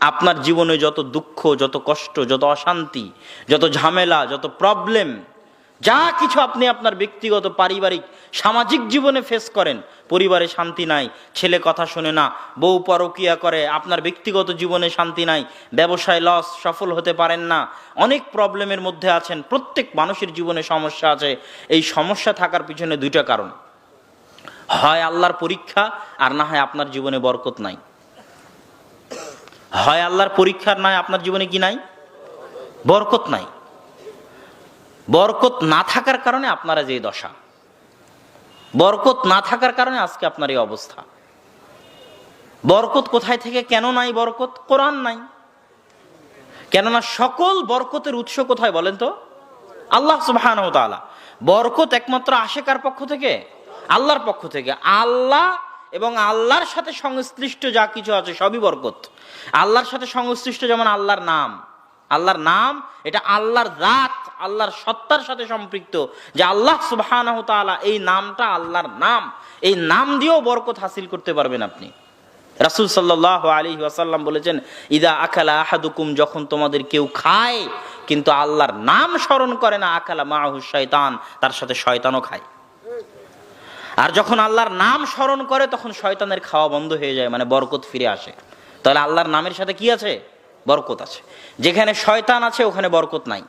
আপনার জীবনে যত দুঃখ, যত কষ্ট, যত অশান্তি, যত ঝামেলা, যত প্রবলেম, যা কিছু আপনি আপনার ব্যক্তিগত, পারিবারিক, সামাজিক জীবনে ফেস করেন, পরিবারে শান্তি নাই, ছেলে কথা শোনে না, বউ পরকিয়া করে, আপনার ব্যক্তিগত জীবনে শান্তি নাই, ব্যবসায় লস, সফল হতে পারেন না, অনেক প্রবলেমের মধ্যে আছেন। প্রত্যেক মানুষের জীবনে সমস্যা আছে। এই সমস্যা থাকার পিছনে দুইটা কারণ, হয় আল্লাহর পরীক্ষা, আর না হয় আপনার জীবনে বরকত নাই। হয় আল্লাহর পরীক্ষার, নয় আপনার জীবনে কি নাই, বরকত নাই। বরকত না থাকার কারণে আপনারা যে দশা, বরকত না থাকার কারণে আজকে আপনার এই অবস্থা। বরকত কোথায় থেকে, কেন নাই বরকত? কোরআন নাই। কেননা সকল বরকতের উৎস কোথায় বলেন তো? আল্লাহ সুবহানাহু ওয়া তাআলা। বরকত একমাত্র আসে কার পক্ষ থেকে? আল্লাহর পক্ষ থেকে। আল্লাহ এবং আল্লাহর সাথে সংশ্লিষ্ট যা কিছু আছে সবই বরকত। আল্লাহর সাথে সংশ্লিষ্ট যেমন আল্লাহর নাম, আল্লাহর নাম এটা আল্লাহর জাত, আল্লাহর সত্তার সাথে সম্পৃক্ত, যে আল্লাহ সুবহানাহু ওয়া তাআলা, এই নামটা আল্লাহর নাম, এই নাম দিয়েও বরকত হাসিল করতে পারবেন আপনি। রাসূল সাল্লাল্লাহু আলাইহি ওয়াসাল্লাম বলেছেন, ইদা আকালা আহাদুকুম, যখন তোমাদের কেউ খায় কিন্তু আল্লাহর নাম স্মরণ করে না, আকালা মাআহু শয়তান, তার সাথে শয়তানও খায়। আর যখন আল্লাহর নাম স্মরণ করে তখন শয়তানের খাওয়া বন্ধ হয়ে যায়, মানে বরকত ফিরে আসে। তাহলে আল্লাহর নামের সাথে কি আছে? বরকত আছে। যেখানে শয়তান আছে ওখানে বরকত নাই।